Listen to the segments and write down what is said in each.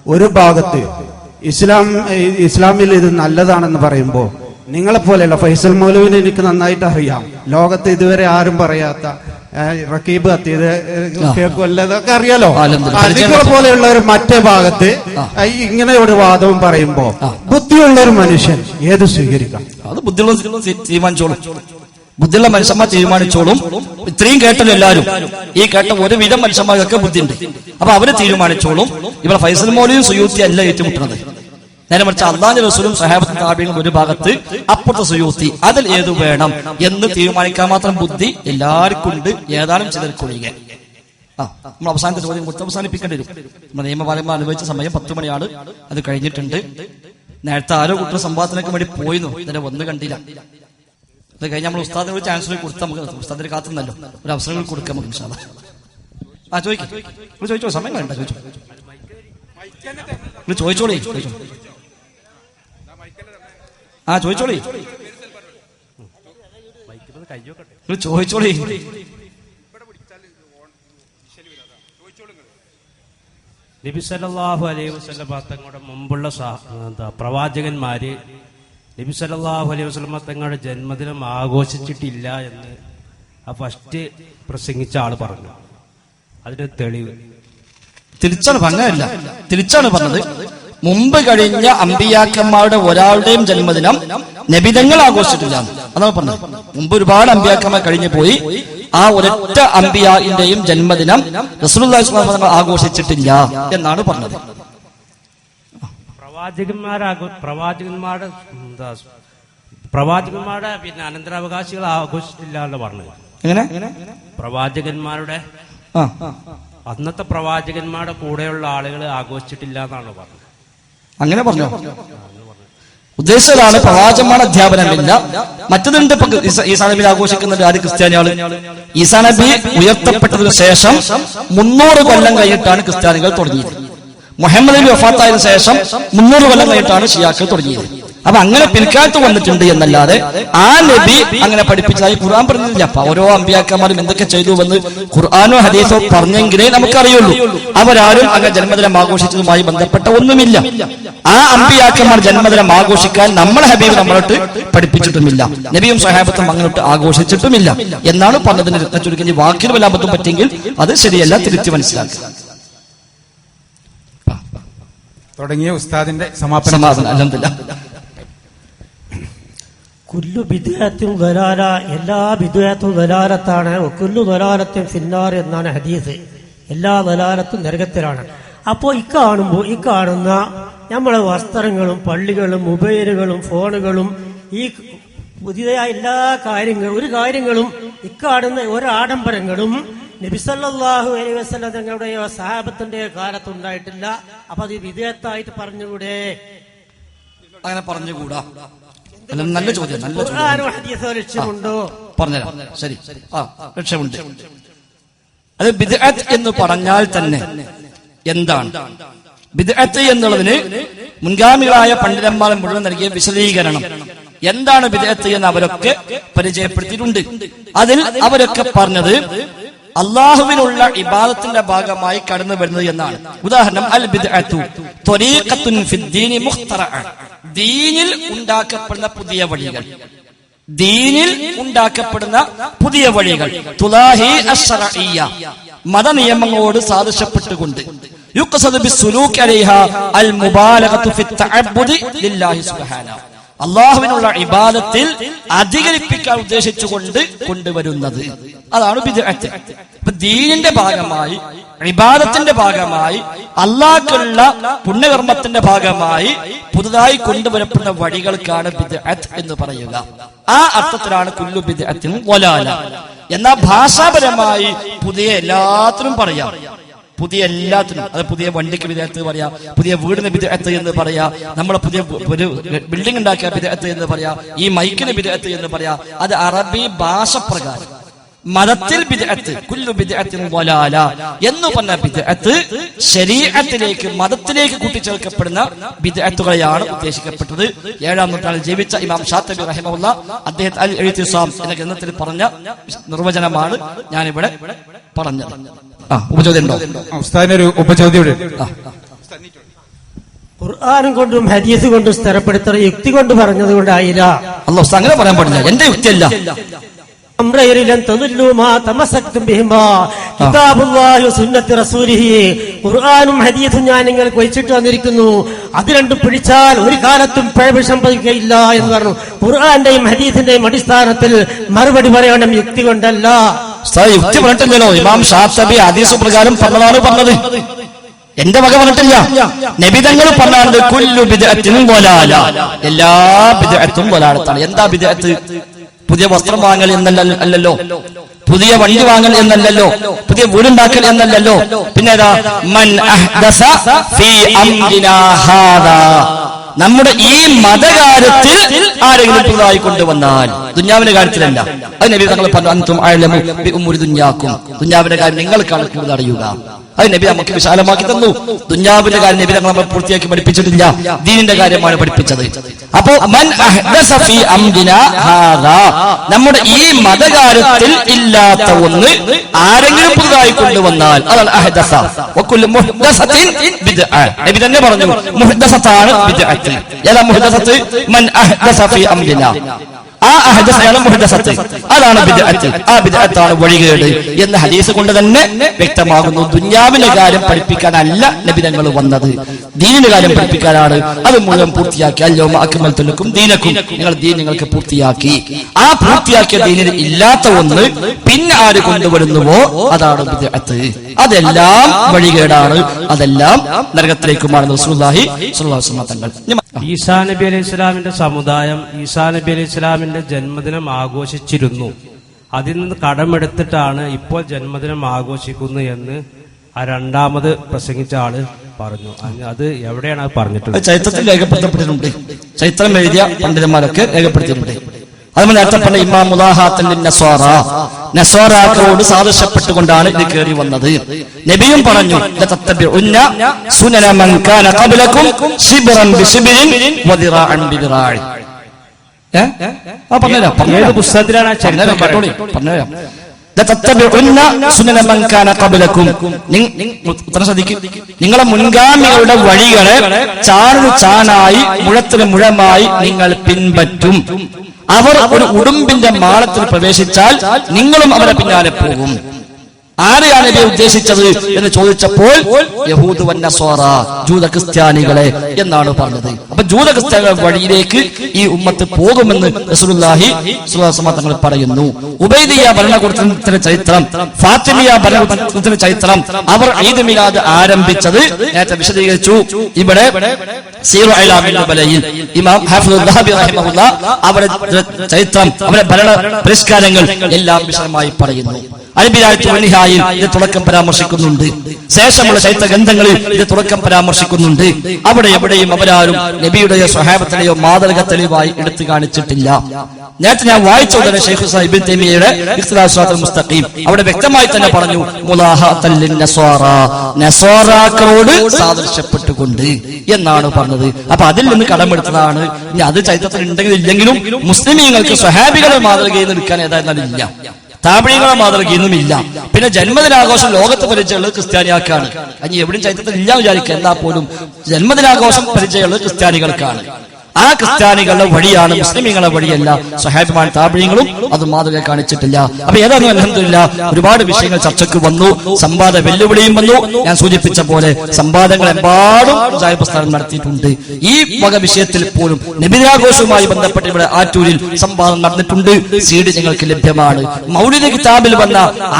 ഒരു ഭാഗത്ത് ഇസ്ലാമിൽ ഇത് നല്ലതാണെന്ന് പറയുമ്പോൾ നിങ്ങളെപ്പോലെയല്ല, ഫൈസൽ മൗലവിനെ എനിക്ക് നന്നായിട്ട് അറിയാം. ലോകത്ത് ഇതുവരെ ആരും പറയാത്ത റക്കീബ് അത്തീത് കേൾക്കുമല്ലതൊക്കെ അറിയാലോ. നിങ്ങളെ പോലെയുള്ള ഒരു മറ്റേ ഭാഗത്ത് ഇങ്ങനെ ഒരു വാദവും പറയുമ്പോ ബുദ്ധിയുള്ള ഒരു മനുഷ്യൻ ഏത് സ്വീകരിക്കാം? അത് ബുദ്ധിയുള്ള തീരുമാനിച്ചോളും, ബുദ്ധിയുള്ള മനുഷ്യന്മാർ തീരുമാനിച്ചോളും. ഇത്രയും കേട്ടല്ലോ എല്ലാവരും, ഈ കേട്ട ഒരുവിധം മനുഷ്യന്മാർക്കൊക്കെ ബുദ്ധിയുണ്ട്. അപ്പൊ അവര് തീരുമാനിച്ചോളും. ഇവിടെ ഫൈസൽ മൗലവിയും സുയൂത്തി അല്ല ഏറ്റുമുട്ടുന്നത്. നേരെ മറിച്ച് അള്ളാഹുവിന്റെ റസൂലും സഹാബത്തും താബിഈനും ഒരു ഭാഗത്ത്, അപ്പുറത്തെ സുയൂത്തി, അതിൽ ഏത് വേണം എന്ന് തീരുമാനിക്കാൻ മാത്രം ബുദ്ധി എല്ലാവർക്കും ഉണ്ട്, ഏതാനും ചിലർക്കൊഴികെ. നമ്മൾ അവസാനത്തെ ചോദ്യം കൊടുത്ത് അവസാനിപ്പിക്കേണ്ടി വരും. നമ്മുടെ നിയമപാലകന്മാർ അനുഭവിച്ച സമയം 10 മണിയാണ്, അത് കഴിഞ്ഞിട്ടുണ്ട്. നേരത്തെ ആരോ കുട്ടിയുടെ സംവാദത്തിനൊക്കെ വേണ്ടി പോയിരുന്നു, ഇതിനെ ഒന്ന് കണ്ടില്ല. അത് കഴിഞ്ഞ് നമ്മൾ ഉസ്താദിന് ഒരു ചാൻസ് കൊടുത്താൽ നമുക്ക് ഉസ്താദിന് കാത്തുന്നല്ലോ, ഒരു അവസരങ്ങൾ കൊടുക്കാം നമുക്ക്. ഇൻഷാ അല്ലാഹ് ചോദിച്ചോ, സമയം വേണ്ട, ചോദിച്ചോളി. ചോദിച്ചോളി. നബി സല്ലല്ലാഹു അലൈഹി വസല്ലം തങ്ങളുടെ മുമ്പുള്ള പ്രവാചകന്മാര് നബി സല്ലല്ലാഹു അലൈഹി വസല്ലം തങ്ങളുടെ ജന്മദിനം ആഘോഷിച്ചിട്ടില്ല എന്ന് ആ ഫസ്റ്റ് പ്രസംഗിച്ച ആള് പറഞ്ഞു. അതിന് തെളിവ് തിരിച്ചാണ് പറഞ്ഞതല്ല, തിരിച്ചാണ് പറഞ്ഞത്. മുമ്പ് കഴിഞ്ഞ അമ്പിയാക്കന്മാരുടെ ഒരാളുടെയും ജന്മദിനം നബിതങ്ങൾ ആഘോഷിച്ചിട്ടില്ല, അതാണ് പറഞ്ഞത്. മുമ്പ് ഒരുപാട് അമ്പിയാക്കന്മാർ കഴിഞ്ഞു പോയി, ആ ഒരൊറ്റ അമ്പിയാന്റെയും ജന്മദിനം റസൂലുള്ളാഹി സ്വല്ലല്ലാഹു അലൈഹി വസല്ലം ആഘോഷിച്ചിട്ടില്ല എന്നാണ് പറഞ്ഞത്. പ്രവാചകന്മാരുടെ പിന്നെ അനന്തരാവകാശികൾ ആഘോഷിച്ചില്ല എന്ന് പറഞ്ഞത്. എങ്ങനെ? പ്രവാചകന്മാരുടെ അന്നത്തെ പ്രവാചകന്മാരുടെ കൂടെയുള്ള ആളുകൾ ആഘോഷിച്ചിട്ടില്ല എന്നാണ് പറഞ്ഞത്. അങ്ങനെ പറഞ്ഞോ? ഉദ്ദേശിച്ചതാണ് പ്രവാചകന്മാരുടെ അധ്യാപനമില്ല. മറ്റതുണ്ട്, ഇപ്പൊ ഈസാ നബി ആഘോഷിക്കുന്നുണ്ട്. ആര്? ക്രിസ്ത്യാനികള്. ഈസാ നബി ഉയർത്തപ്പെട്ടതിനു ശേഷം 300 കൊല്ലം കഴിഞ്ഞിട്ടാണ് ക്രിസ്ത്യാനികൾ തുടങ്ങിയത്. മുഹമ്മദ് നബി വഫാത്തായതിനു ശേഷം 300 കൊല്ലം കഴിഞ്ഞിട്ടാണ് ഷിയാക്കൾ തുടങ്ങിയത്. അപ്പൊ അങ്ങനെ പിൽക്കാലത്ത് വന്നിട്ടുണ്ട് എന്നല്ലാതെ ആ നബി അങ്ങനെ പഠിപ്പിച്ചതായി ഖുർആൻ പറഞ്ഞില്ല. അപ്പൊ ഓരോ അമ്പിയാക്കന്മാരും എന്തൊക്കെ ചെയ്തുവെന്ന് ഖുർആനോ ഹദീസോ പറഞ്ഞെങ്കിലേ നമുക്കറിയുള്ളൂ. അവരാരും അങ്ങനെ ജന്മദിനം ആഘോഷിച്ചതുമായി ബന്ധപ്പെട്ട ഒന്നുമില്ല. ആ അമ്പിയാക്കന്മാർ ജന്മദിനം ആഘോഷിക്കാൻ നമ്മളെ ഹബീബ് നമ്മളോട്ട് പഠിപ്പിച്ചിട്ടുമില്ല, നബിയും സഹാബത്തും അങ്ങോട്ട് ആഘോഷിച്ചിട്ടുമില്ല എന്നാണ് പറഞ്ഞതിന് ചുരുക്കി. വാക്കിന് വല്ലാൻ പറ്റും പറ്റെങ്കിൽ അത് ശരിയല്ല, തിരുത്തി മനസ്സിലാക്കുക. തുടങ്ങിയ ഉസ്താദിന്റെ സമാപനം. അൽഹംദുലില്ലാഹ്. കുല്ലു ബിദ്അത്തും ദലാല, എല്ലാ ബിദ്അത്തും ദലാലത്താണ്. കുല്ലു ദലാലത്തും ഫിന്നാർ എന്നാണ് ഹദീസ്. എല്ലാ ദലാലത്തും നരകത്തിലാണ്. അപ്പോൾ ഈ കാണുന്ന നമ്മളെ വസ്ത്രങ്ങളും പള്ളികളും മൊബൈലുകളും ഫോണുകളും ഈ പുതിയതായ എല്ലാ കാര്യങ്ങളും ഇക്കാണുന്ന ഒരാഡംബരങ്ങളും നബി സല്ലല്ലാഹു അലൈഹി വസല്ലം തങ്ങളുടെയോ സഹാബത്തിന്റെയോ കാലത്തുണ്ടായിട്ടില്ല. അപ്പൊ അത് ബിദ്അത്തായിട്ട് പറഞ്ഞുകൂടെ? അങ്ങനെ പറഞ്ഞുകൂടാ. നല്ല ചോദ്യം, നല്ല ലക്ഷ്യമുണ്ടോ? പറഞ്ഞുതരാം. ശരി, ലക്ഷ്യമുണ്ട്. അത് ബിദ്അത്ത് എന്ന് പറഞ്ഞാൽ തന്നെ എന്താണ് ബിദ്അത്ത് എന്നുള്ളതിന് മുൻഗാമികളായ പണ്ഡിതന്മാർ മുഴുവൻ നൽകിയ വിശദീകരണം എന്താണ് ബിദ്അത്ത് എന്ന് അവരൊക്കെ പരിചയപ്പെടുത്തിയിട്ടുണ്ട്. അതിൽ അവരൊക്കെ പറഞ്ഞത് അള്ളാഹുവിനുള്ള ഇബാദത്തിന്റെ ഭാഗമായി കടന്നു വരുന്നത് എന്നാണ്. ഉദാഹരണം, അൽ ബിദ്അത്തു ത്വരീഖത്തുൻ ഫിദ്ദീനി മുഖ്തറഅ, ദീനിൽ ഉണ്ടാക്കപ്പെടുന്ന പുതിയ വഴികൾ, ദീനിൽ ഉണ്ടാക്കപ്പെടുന്ന പുതിയ വഴികൾ, തുലാഹി അശ്ശറഇയ്യ, മതനിയമങ്ങളോട് സാദൃശ്യപ്പെട്ടുകൊണ്ട്, യുഖ്സദു ബിസ്സുലൂകി അലൈഹാ അൽ മുബാലഗതു ഫി തഅബ്ബുദി ലില്ലാഹി സുബ്ഹാനഹു, അള്ളാഹുവിനുള്ള ഇബാദത്തിൽ അധികരിപ്പിക്കാൻ ഉദ്ദേശിച്ചുകൊണ്ട് കൊണ്ടുവരുന്നത്, അതാണ് ബിദ്അത്ത്. ഇപ്പൊ ദീനിന്റെ ഭാഗമായി, ഇബാദത്തിന്റെ ഭാഗമായി, അള്ളാഹ്ക്കുള്ള പുണ്യകർമ്മത്തിന്റെ ഭാഗമായി പുതുതായി കൊണ്ടുവരപ്പെടുന്ന വഴികൾക്കാണ് ബിദ്അത്ത് എന്ന് പറയുക. ആ അർത്ഥത്തിലാണ് കുല്ലു ബിദ്അത്തിൻ വലാല. എന്നാൽ ഭാഷാപരമായി പുതിയ എല്ലാത്തിനും പറയാം, പുതിയ എല്ലാത്തിനും. അത് പുതിയ വണ്ടിക്ക് ബിദ്അത്ത് പറയാ, പുതിയ വീടിന് ബിദ്അത്ത് എന്ന് പറയാ, നമ്മളെ പുതിയ ഒരു ബിൽഡിംഗ് ഉണ്ടാക്കിയ ബിദ്അത്ത് എന്ന് പറയാ, ഈ മൈക്കിന് ബിദ്അത്ത് എന്ന് പറയാ. അത് അറബി ഭാഷ പ്രകാരം. മതത്തിൽ ബിദ്അത്ത്, കുല്ലു ബിദ്അത്തിൻ വലാല എന്ന് പറഞ്ഞ ബിദ്അത്ത് ശരീഅത്തിലേക്ക്, മതത്തിലേക്ക് കൂട്ടിച്ചേർക്കപ്പെടുന്ന ബിദ്അത്തുകളെയാണ് ഉദ്ദേശിക്കപ്പെട്ടത്. 7-ാം നൂറ്റാണ്ടിൽ ജീവിച്ച ഇമാം ഷാത്തിബി റഹിമഹുല്ലാഹ് അദ്ദേഹം അൽ ഇഅ്തിസാം എന്ന ഗ്രന്ഥത്തിൽ പറഞ്ഞ നിർവചനമാണ് ഞാനിവിടെ പറഞ്ഞത്. ഉപചോദ്യം ഉണ്ടോ? ഉസ്താദിനൊരു ഉപചോദ്യം. ഖുർആൻ കൊണ്ടും ഹദീസ് കൊണ്ടും സ്ഥിരപ്പെടുത്തുന്ന യുക്തി കൊണ്ട് പറഞ്ഞത് കൊണ്ടായില്ല. അല്ലാഹു അങ്ങനെ പറയാൻ പാടില്ല, എന്റെ യുക്തിയല്ല. ഖുർആനും ഹദീസും ഞാൻ നിങ്ങൾക്ക് വെച്ചിട്ട് വന്നിരിക്കുന്നു, അത് രണ്ടും പിടിച്ചാൽ ഒരു കാലത്തും പിഴവ് സംഭവിക്കുകയില്ല എന്ന് പറഞ്ഞു. ഖുർആന്റെയും ഹദീസിന്റെയും അടിസ്ഥാനത്തിൽ മറുപടി പറയണം, യുക്തി കൊണ്ടല്ല. യുക്തി പറഞ്ഞിട്ടില്ലല്ലോ. ഇമാം ഷാഫി ഹദീസ് പ്രകാരം പറഞ്ഞതാണ് പറഞ്ഞത്, എന്റെ വക പറഞ്ഞിട്ടില്ല. നബിതങ്ങൾ പറഞ്ഞാണ്ട് കുല്ലു ബിദ്അത്തിൻ ളലാല, എല്ലാ ബിദ്അത്തും ളലാലത്താണ്. എന്താ ബിദ്അത്ത്? പുതിയ വസ്ത്രം വാങ്ങൽ എന്നല്ലല്ലോ, പുതിയ വണ്ടി വാങ്ങൽ എന്നല്ലല്ലോ, പുതിയ വീടുണ്ടാക്കൽ എന്നല്ലല്ലോ. പിന്നെ ഏതാ? മൻ അഹ്ദസ ഫീ അംരിനാ ഹാദാ, നമ്മുടെ ഈ മതകാര്യത്തിൽ ആരെങ്കിലും പുതുതായി കൊണ്ടുവന്നാൽ, ദുന്യാവിന്റെ കാര്യത്തിലല്ല. അത് നബി തങ്ങൾ പറഞ്ഞു, അൻതും അഅലമു ബി ഉമുരി ദുന്യാക്കും, ദുന്യാവിന്റെ കാര്യം നിങ്ങൾക്കാണ് കൂടുതൽ അറിയുക. അത് നബി നമുക്ക് വിശാലമാക്കി തന്നു. ദുന്യാവിന്റെ കാര്യം നബി തങ്ങൾ നമ്മൾ പൂർത്തിയാക്കി പഠിപ്പിച്ചിട്ടില്ല, ദീനിന്റെ കാര്യമാണ് പഠിപ്പിച്ചത്. അപ്പോ മൻ അഹ്ദസ ഫീ അംരിനാ ഹാദാ, നമ്മുടെ ഈ മതകാര്യത്തിൽ ഇല്ലാത്ത ഒന്ന് ആരെങ്കിലും പുതുതായി കൊണ്ടുവന്നാൽ അതാണ് അഹ്ദസ. വകുല്ലു മുഹ്ദസത്തിൻ ബിദ്അ, നബി തന്നെ പറഞ്ഞു മുഹ്ദസത്താണ് ബിദ്അത്ത്. ഏതാ മുഹ്ദസത്ത്? മൻ അഹ്ദസ ഫീ അംരിനാ, ആ അഹ്ദസാണ് മുഹ്ദസത്ത്, അതാണ് ബിദ്അത്ത്. ആ ബിദ്അത്താണ് വഴികേട് എന്ന് ഹദീസ് കൊണ്ട് തന്നെ വ്യക്തമാകുന്നു. ദുന്യാവിന്റെ കാര്യം പഠിപ്പിക്കാനല്ല നബി തങ്ങൾ വന്നത്, ദീനിന്റെ കാര്യം പഠിപ്പിക്കാനാണ്. അത് മുഴുവൻ പൂർത്തിയാക്കി, അൽയൗമ അക്മൽതു ലക്കും ദീനക്കും, നിങ്ങൾ ദീൻ നിങ്ങൾക്ക് പൂർത്തിയാക്കി. ആ പൂർത്തിയാക്കിയ ദീനിൽ ഇല്ലാത്ത ഒന്ന് പിന്നെ ആര് കൊണ്ടുവരുന്നുവോ അതാണ് ബിദ്അത്ത്. അതെല്ലാം വഴികേടാണ്, അതെല്ലാം നരകത്തിലേക്കുമാണ് റസൂലുള്ളാഹി സ്വല്ലല്ലാഹു അലൈഹി വസല്ലം തങ്ങൾ. ഈസാ നബി അലൈഹി സ്വലാമിന്റെ സമുദായം ഈസാ നബി അലൈഹി സ്വലാമിന്റെ ജന്മദിനം ആഘോഷിച്ചിരുന്നു. അതിൽ നിന്ന് കടമെടുത്തിട്ടാണ് ഇപ്പോൾ ജന്മദിനം ആഘോഷിക്കുന്നത് എന്ന് ആ രണ്ടാമത് പ്രസംഗിച്ച ആള് പറഞ്ഞു. അത് എവിടെയാണ് അത് പറഞ്ഞിട്ടുള്ളത്? ചരിത്രത്തിൽ രേഖപ്പെടുത്തപ്പെട്ടിട്ടുണ്ട്, ചരിത്രം എഴുതിയ പണ്ഡിതന്മാരൊക്കെ രേഖപ്പെടുത്തിയിട്ടുണ്ട്. അതുപോലെ നേരത്തെ പറഞ്ഞ ഇമാം മുലാഹാത്തുൽ നസ്വാറ, നസ്വാറാക്കളോട് സാദൃശ്യപ്പെട്ടുകൊണ്ടാണ് ഇത് കയറി വന്നത്. നബിയും പറഞ്ഞു, ലതത്തബിഉന്ന സുനന മൻ കാന ഖബ്ലകും ശിബ്റൻ ബിശിബ്രിൻ വദിറാഅൻ ബിദിറാഇ. ഏത് പുസ്തകത്തിലാണ് ആ ചരിത്രം പറഞ്ഞുതരാം. ലതത്തബിഉന്ന സുനന മൻ കാന ഖബ്ലകും, നിങ്ങളെ മുൻഗാമികളുടെ വഴികളെ ചാണിന് ചാണായി മുഴത്തിന് മുഴമായി നിങ്ങൾ പിൻപറ്റും. അവർ ഒരു ഉടുമ്പിന്റെ മാളത്തിൽ പ്രവേശിച്ചാൽ നിങ്ങളും അവരെ പിന്നാലെ പോകും. ആരെയാണ് നബി ഉദ്ദേശിച്ചത് എന്ന് ചോദിച്ചപ്പോൾ യഹൂദ് വന്നസ്വാറ, ജൂത ക്രിസ്ത്യാനികളെ എന്നാണ് പറഞ്ഞത്. അപ്പൊ ജൂത ക്രിസ്ത്യാനികളുടെ വഴിയിലേക്ക് ഈ ഉമ്മത്ത് പോകുമെന്ന് റസൂലുള്ളാഹി സ്വല്ലല്ലാഹു അലൈഹി വസല്ലം തങ്ങൾ പറയുന്നു. ഉബൈദിയ്യ ഭരണകൂടത്തിന്റെ ചരിത്രം, ഫാത്തിമിയ ഭരണകൂടത്തിന്റെ ചരിത്രം, അവർ ഈദ് മിലാദ് ആരംഭിച്ചത് നേരത്തെ വിശദീകരിച്ചു. ഇവിടെ സീറു അലാമിൻ നുബലയിൽ ഇമാം ഹാഫിദുൽ ദഹബി റഹിമഹുല്ലാഹ് അവരുടെ ചരിത്രം, അവരുടെ ഭരണ പരിഷ്കാരങ്ങൾ എല്ലാം വിശദമായി പറയുന്നു. അൽബിദായത്തുൽ ഇത് തുടക്കം പരാമർശിക്കുന്നുണ്ട്, ശേഷമുള്ള ചരിത്ര ഗ്രന്ഥങ്ങളിൽ ഇത് തുടക്കം പരാമർശിക്കുന്നുണ്ട്. അവിടെ എവിടെയും അവരാരും നബിയുടെയോ സ്വഹാബത്തിലെയോ മാതൃക തെളിവായി എടുത്തു കാണിച്ചിട്ടില്ല. നേരത്തെ ഞാൻ വായിച്ച ഉടനെ ശൈഖ് ഇബ്നു തൈമിയ്യയുടെ ഇഖ്തിലാഫ് സിറാത്തുൽ മുസ്തഖീം അവിടെ വ്യക്തമായി തന്നെ പറഞ്ഞു, മുലാഹാത്തൽ നസ്വാറ, നസ്വാറാക്കളോട് സാദൃശ്യപ്പെട്ടുകൊണ്ട് എന്നാണ് പറഞ്ഞത്. അപ്പൊ അതിൽ നിന്ന് കടമെടുത്തതാണ്. ഇനി അത് ചരിത്രത്തിൽ ഉണ്ടെങ്കിലും ഇല്ലെങ്കിലും മുസ്ലിമീങ്ങൾക്ക് സ്വഹാബികളുടെ മാതൃകയിൽ നിന്ന് എടുക്കാൻ ഏതായിരുന്നില്ല, താപഴീകളെ മാതൃകയൊന്നും ഇല്ല. പിന്നെ ജന്മദിനാഘോഷം ലോകത്ത് പരിചയമുള്ളത് ക്രിസ്ത്യാനിയാക്കാണ്. അനി എവിടെയും ചരിത്രത്തിൽ ഇല്ല വിചാരിക്കുക, എന്നാൽ പോലും ജന്മദിനാഘോഷം പരിചയമുള്ളത് ക്രിസ്ത്യാനികൾക്കാണ്. ആ ക്രിസ്ത്യാനികളുടെ വഴിയാണ്, മുസ്ലിമീങ്ങളുടെ വഴിയല്ല. സ്വഹാബിമാൻ താപഴീങ്ങളും അത് മാതൃക കാണിച്ചിട്ടില്ല. അപ്പൊ ഏതായാലും അൽഹംദുലില്ലാഹ് ഒരുപാട് വിഷയങ്ങൾ ചർച്ചയ്ക്ക് വന്നു, സംവാദ വെല്ലുവിളിയും വന്നു. ഞാൻ സൂചിപ്പിച്ച പോലെ സംവാദങ്ങൾ എമ്പാടും പ്രസ്ഥാനം നടത്തിയിട്ടുണ്ട്. ഈ വക വിഷയത്തിൽ പോലും നബിദിനാഘോഷവുമായി ബന്ധപ്പെട്ട് ഇവിടെ ആറ്റൂരിൽ സംവാദം നടന്നിട്ടുണ്ട്. സീഡ് ഞങ്ങൾക്ക് ലഭ്യമാണ്. മൗലിദ് കിതാബിൽ വന്ന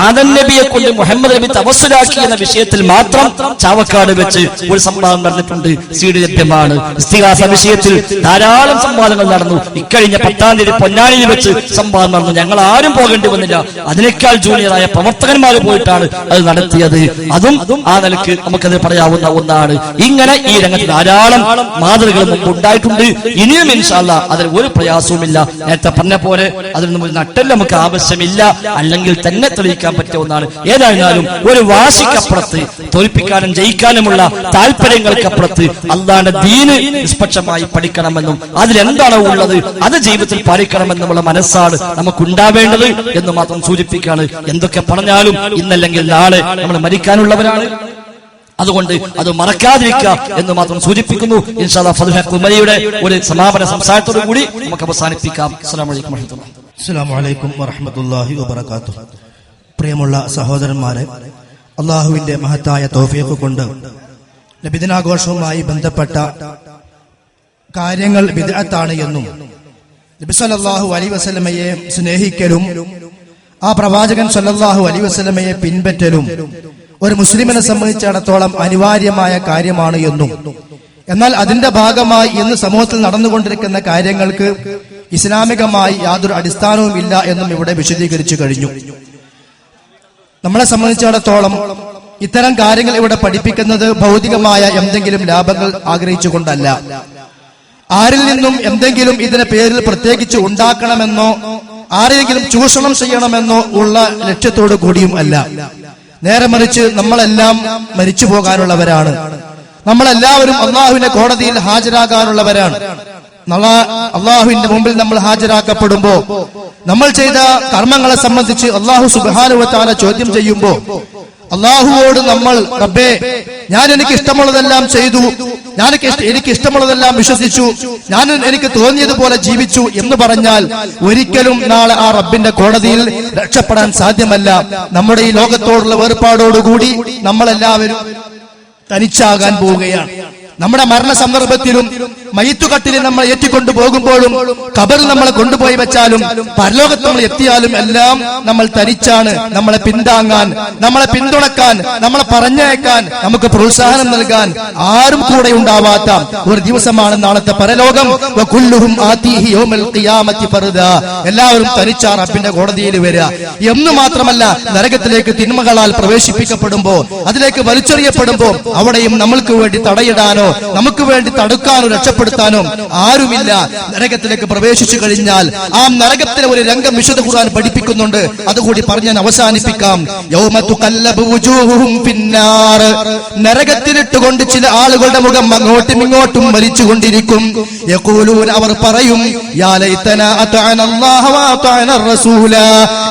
ആദം നബിയെ കൊണ്ട് മുഹമ്മദ് നബി തവസ്സുലാക്കി എന്ന വിഷയത്തിൽ മാത്രം ചാവക്കാട് വെച്ച് ഒരു സംവാദം നടന്നിട്ടുണ്ട്. സീഡ് ലഭ്യമാണ്. ഇസ്തിഗാസ വിഷയത്തിൽ ധാരാളം സംവാദങ്ങൾ നടന്നു. ഇക്കഴിഞ്ഞ 10-ാം തീയതി പൊന്നാനിയിൽ വെച്ച് സംവാദം നടന്നു. ഞങ്ങൾ ആരും പോകേണ്ടി വന്നില്ല. അതിനേക്കാൾ ജൂനിയറായ പ്രവർത്തകന്മാർ പോയിട്ടാണ് അത് നടത്തിയത്. അതും ആ നിലക്ക് നമുക്കത് പറയാവുന്ന ഒന്നാണ്. ഇങ്ങനെ ഈ രംഗത്ത് ധാരാളം മാതൃകകൾ മുമ്പ് ഉണ്ടായിട്ടുണ്ട്. ഇനിയും ഇൻഷാ അല്ലാഹ് അതിൽ ഒരു പ്രയാസവുമില്ല. നേരത്തെ പറഞ്ഞ പോലെ അതിനൊന്നും ഒരു നട്ടൽ നമുക്ക് ആവശ്യമില്ല, അല്ലെങ്കിൽ തന്നെ തെളിയിക്കാൻ പറ്റിയ ഒന്നാണ്. ഏതായിരുന്നാലും ഒരു വാശിക്കപ്പുറത്ത്, തോൽപ്പിക്കാനും ജയിക്കാനുമുള്ള താല്പര്യങ്ങൾക്കപ്പുറത്ത് അല്ലാഹുവിന്റെ ദീന് നിഷ്പക്ഷമായി പഠിക്കണമെന്നും അതിലെന്താണോ ഉള്ളത് അത് ജീവിതത്തിൽ പാലിക്കണമെന്നുമുള്ള മനസ്സാണ് നമുക്കുണ്ടാവേണ്ടത് എന്ന് മാത്രം സൂചിപ്പിക്കുകയാണ്. എന്തൊക്കെ പറഞ്ഞാലും ഇന്നല്ലെങ്കിൽ നാളെ നമ്മൾ മരിക്കാനുള്ളവരാണ്. അതുകൊണ്ട് അത് മറക്കാതിരിക്കുക എന്ന് മാത്രം സൂചിപ്പിക്കുന്നു. ഇൻഷാ അല്ലാഹ് ഫത്ഹുൽ കുമരിയുടെ ഒരു സമാപന സംസാരത്തോടു കൂടി നമുക്ക് അവസാനിപ്പിക്കാം. അസ്സലാമു അലൈക്കും വറഹ്മത്തുള്ളാഹി. അസ്സലാമു അലൈക്കും വറഹ്മത്തുള്ളാഹി വബറകാതുഹു. പ്രിയമുള്ള സഹോദരന്മാരെ, അള്ളാഹുവിന്റെ മഹത്തായ തൗഫീഖ് കൊണ്ട് നബിദിനാഘോഷവുമായി ബന്ധപ്പെട്ട കാര്യങ്ങൾ ബിദ്അത്താണ് എന്നും നബി സല്ലല്ലാഹു അലൈഹി വസല്ലമയെ സ്നേഹിക്കലും ആ പ്രവാചകൻ സല്ലല്ലാഹു അലൈഹി വസല്ലമയെ പിൻപറ്റലും ഒരു മുസ്ലിമിനെ സംബന്ധിച്ചിടത്തോളം അനിവാര്യമായ കാര്യമാണ് എന്നും, എന്നാൽ അതിന്റെ ഭാഗമായി ഇന്ന് സമൂഹത്തിൽ നടന്നുകൊണ്ടിരിക്കുന്ന കാര്യങ്ങൾക്ക് ഇസ്ലാമികമായി യാതൊരു അടിസ്ഥാനവും ഇല്ല എന്നും ഇവിടെ വിശദീകരിച്ചു കഴിഞ്ഞു. നമ്മളെ സംബന്ധിച്ചിടത്തോളം ഇത്തരം കാര്യങ്ങൾ ഇവിടെ പഠിപ്പിക്കുന്നത് ഭൗതികമായ എന്തെങ്കിലും ലാഭങ്ങൾ ആഗ്രഹിച്ചുകൊണ്ടല്ല, ആരിൽ നിന്നും എന്തെങ്കിലും ഇതിന്റെ പേരിൽ പ്രത്യേകിച്ച് ഉണ്ടാക്കണമെന്നോ ആരെങ്കിലും ചൂഷണം ചെയ്യണമെന്നോ ഉള്ള ലക്ഷ്യത്തോടു കൂടിയും അല്ല. നേരെ മറിച്ച് നമ്മളെല്ലാം മരിച്ചു പോകാനുള്ളവരാണ്. നമ്മളെല്ലാവരും അള്ളാഹുവിന്റെ കോടതിയിൽ ഹാജരാകാനുള്ളവരാണ്. അള്ളാഹുവിന്റെ മുമ്പിൽ നമ്മൾ ഹാജരാക്കപ്പെടുമ്പോ നമ്മൾ ചെയ്ത കർമ്മങ്ങളെ സംബന്ധിച്ച് അള്ളാഹു സുബ്ഹാനഹു വ തആല ചോദ്യം ചെയ്യുമ്പോ അള്ളാഹുവോട് നമ്മൾ റബ്ബേ, ഞാൻ എനിക്ക് ഇഷ്ടമുള്ളതെല്ലാം ചെയ്തു, എനിക്ക് ഇഷ്ടമുള്ളതെല്ലാം വിശ്വസിച്ചു, ഞാൻ എനിക്ക് തോന്നിയതുപോലെ ജീവിച്ചു എന്ന് പറഞ്ഞാൽ ഒരിക്കലും നാളെ ആ റബ്ബിന്റെ കോടതിയിൽ രക്ഷപ്പെടാൻ സാധ്യമല്ല. നമ്മുടെ ഈ ലോകത്തോടുള്ള വേർപാടോടുകൂടി നമ്മളെല്ലാവരും തനിച്ചാകാൻ പോവുകയാണ്. നമ്മുടെ മരണ സന്ദർഭത്തിലും മയ്യിത്തുകട്ടിൽ നമ്മൾ ഏറ്റിക്കൊണ്ടു പോകുമ്പോഴും ഖബറിൽ നമ്മളെ കൊണ്ടുപോയി വെച്ചാലും പരലോകത്ത് നമ്മൾ എത്തിയാലും എല്ലാം നമ്മൾ തനിച്ചാണ്. നമ്മളെ പിന്താങ്ങാൻ, നമ്മളെ പിന്തുണക്കാൻ, നമ്മളെ പറഞ്ഞയക്കാൻ, നമുക്ക് പ്രോത്സാഹനം നൽകാൻ ആരും കൂടെ ഉണ്ടാവാത്ത ഒരു ദിവസമാണ് നാളത്തെ പരലോകം. എല്ലാവരും തനിച്ചാ റബ്ബിന്റെ കോടതിയിൽ വരിക എന്ന് മാത്രമല്ല, നരകത്തിലേക്ക് തിന്മകളാൽ പ്രവേശിപ്പിക്കപ്പെടുമ്പോ, അതിലേക്ക് വലിച്ചെറിയപ്പെടുമ്പോ അവിടെയും നമ്മൾക്ക് വേണ്ടി തടയിടാനോ നമുക്ക് വേണ്ടി തടുക്കാനോ രക്ഷപ്പെടുത്താനോ ആരുമില്ല. നരകത്തിലേക്ക് പ്രവേശിച്ചു കഴിഞ്ഞാൽ ആ നരകത്തിലെ ഒരു രംഗം വിശുദ്ധ ഖുർആൻ പഠിപ്പിക്കുന്നുണ്ട്. അതുകൂടി പറഞ്ഞ് ഞാൻ അവസാനിപ്പിക്കാം. യൗമ തുഖല്ലബു വുജൂഹുഹും ഫിന്നാർ. നരകത്തിലിട്ടുകൊണ്ട് ചില ആളുകളുടെ മുഖം അങ്ങോട്ടും ഇങ്ങോട്ടും വലിച്ചുകൊണ്ടിരിക്കും. യഖൂലൂന, അവർ പറയും, യാ ലൈതനാ അതഅന അല്ലാഹ വ അതഅന റസൂല.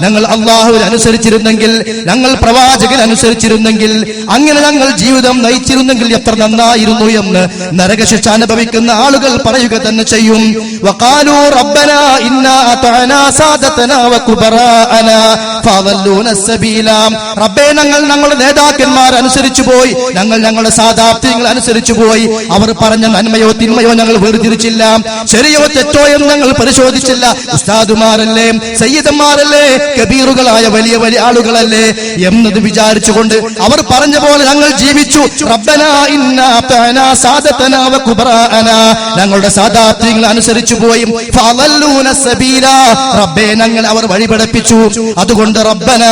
ഞങ്ങൾ അല്ലാഹുവിനെ അനുസരിച്ചിരുന്നെങ്കിൽ, ഞങ്ങൾ പ്രവാചകനെ അനുസരിച്ചിരുന്നെങ്കിൽ, അങ്ങനെ ഞങ്ങൾ ജീവിതം നയിച്ചിരുന്നെങ്കിൽ എത്ര നന്നായിരുന്നു എന്ന് നരകശിക്ഷ അനുഭവിക്കുന്ന ആളുകൾ പറയുക തന്നെ ചെയ്യും. വഖാലൂ റബ്ബനാ ഇന്നാ അതഅനാ സാദതനാ വകുബറാഅനാ ഫദല്ലൂന സബീല. റബ്ബേ, ഞങ്ങൾ ഞങ്ങളുടെ നേതാക്കന്മാരെ അനുസരിച്ചു പോയി, ഞങ്ങൾ ഞങ്ങളുടെ സാദാത്യങ്ങൾ അനുസരിച്ചു പോയി. അവർ പറഞ്ഞ നന്മയോ തിന്മയോ ഞങ്ങൾ വേർതിരിച്ചില്ല, ശരിയോ തെറ്റോ എന്ന് ഞങ്ങൾ പരിശോധിച്ചില്ല. ഉസ്താദുമാരല്ലേ, സയ്യിദന്മാരല്ലേ, കബീറുകളായ വലിയ വലിയ ആളുകളല്ലേ എന്നത് വിചാരിച്ചുകൊണ്ട് അവർ പറഞ്ഞ പോലെ ഞങ്ങൾ ജീവിച്ചു. റബ്ബനാ ഇന്നാ അതഅനാ സാദതനാ വകുബറാഅനാ. ഞങ്ങളുടെ സാദാത്യങ്ങൾ അനുസരിച്ചു പോയി. ഫദല്ലൂന സബീല. റബ്ബേ, ഞങ്ങൾ അവർ വഴിപഠിപ്പിച്ചു. അതുകൊണ്ട് റബ്ബനാ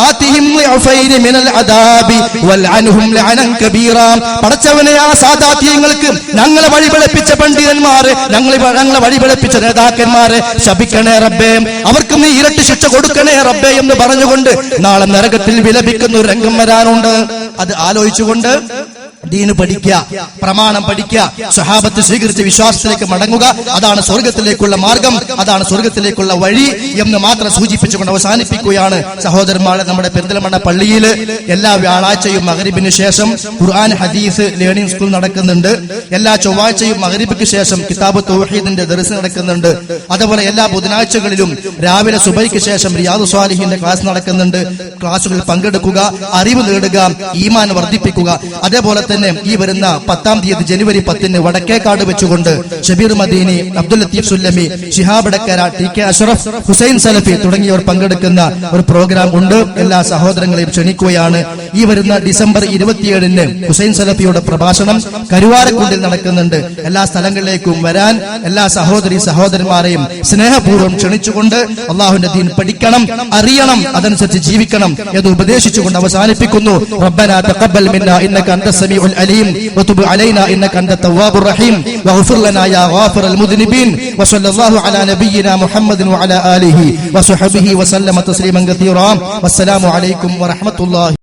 ആതിഹിം ളിഅഫൈനി മിനൽ അദാബി വൽഅൻഹും ലഅനൻ കബീറ. പടച്ചവനെ, ആ സാദാത്യങ്ങൾക്ക് ഞങ്ങളെ വഴിപഠിപ്പിച്ച പണ്ഡിതന്മാരെ, ഞങ്ങളെ വഴിപഠിപ്പിച്ച നേതാക്കന്മാരെ ശപിക്കണേ റബ്ബേ, അവർക്ക് നീ ഇരട്ടി ശിക്ഷ കൊടുക്കണേ റബ്ബേ എന്ന് പറഞ്ഞുകൊണ്ട് നാളെ നരകത്തിൽ വിലപിക്കുന്ന ഒരു രംഗം വരാനുണ്ട്. അത് ആലോചിച്ചുകൊണ്ട് ദീന് പഠിക്കുക, പ്രമാണം പഠിക്കുക, സ്വഹാബത്ത് സ്വീകരിച്ച വിശ്വാസത്തിലേക്ക് മടങ്ങുക. അതാണ് സ്വർഗത്തിലേക്കുള്ള മാർഗം, അതാണ് സ്വർഗത്തിലേക്കുള്ള വഴി എന്ന് മാത്രം സൂചിപ്പിച്ചുകൊണ്ട് അവസാനിപ്പിക്കുകയാണ്. സഹോദരന്മാരെ, നമ്മുടെ പെരിന്തൽമണ്ണ പള്ളിയിൽ എല്ലാ വ്യാഴാഴ്ചയും മഗ്രിബിന് ശേഷം ഖുർആൻ ഹദീസ് ലേണിംഗ് സ്കൂൾ നടക്കുന്നുണ്ട്. എല്ലാ ചൊവ്വാഴ്ചയും മഗ്രിബിക്ക് ശേഷം കിതാബ് തൗഹീദിന്റെ ദർസ് നടക്കുന്നുണ്ട്. അതുപോലെ എല്ലാ ബുധനാഴ്ചകളിലും രാവിലെ സുബഹിക്ക് ശേഷം റിയാദു സ്വാലിഹിന്റെ ക്ലാസ് നടക്കുന്നുണ്ട്. ക്ലാസുകളിൽ പങ്കെടുക്കുക, അറിവ് നേടുക, ഈമാൻ വർദ്ധിപ്പിക്കുക. അതേപോലെ തന്നെ ഈ വരുന്ന 10-ാം തീയതി ജനുവരി 10-ന് വടക്കേക്കാട് വെച്ചുകൊണ്ട് ഷബീർ മദീനി, അബ്ദുൽ ലത്തീഫ് സുല്ലമി, ശിഹാബ് ഡക്കര, ടി കെ അഷ്റഫ്, ഹുസൈൻ സലഫി തുടങ്ങിയവർ പങ്കെടുക്കുന്ന ഒരു പ്രോഗ്രാം ഉണ്ട്. എല്ലാ സഹോദരങ്ങളെയും ക്ഷണിക്കുകയാണ്. ഈ വരുന്ന ഡിസംബർ 27-ന് ഹുസൈൻ സലഫിയുടെ പ്രഭാഷണം കരുവാരക്കുണ്ടിൽ നടക്കുന്നുണ്ട്. എല്ലാ സ്ഥലങ്ങളിലേക്കും വരാൻ എല്ലാ സഹോദരന്മാരെയും സ്നേഹപൂർവ്വം ക്ഷണിച്ചുകൊണ്ട് അള്ളാഹുവിന്റെ ദീൻ പഠിക്കണം, അറിയണം, അതനുസരിച്ച് ജീവിക്കണം എന്ന് ഉപദേശിച്ചുകൊണ്ട് അവസാനിപ്പിക്കുന്നു. റബ്ബനാ തഖബ്ബൽ മിന്നാ ഇന്നക അൻതസ് സമീഉൽ അലീം വതുബ് അലൈനാ ഇന്നക അൻതത് തവ്വാബുർ റഹീം വഗ്ഫിർ ലനാ യാ ഗാഫിറൽ മുദ്നിബീൻ വസല്ലല്ലാഹു അലാ നബിയ്യിനാ മുഹമ്മദിൻ വഅലാ ആലിഹി വസഹബിഹി വസല്ലമ തസ്ലീമൻ കസീറാ. വസ്സലാമു അലൈക്കും വറഹ്മത്തുള്ളാഹി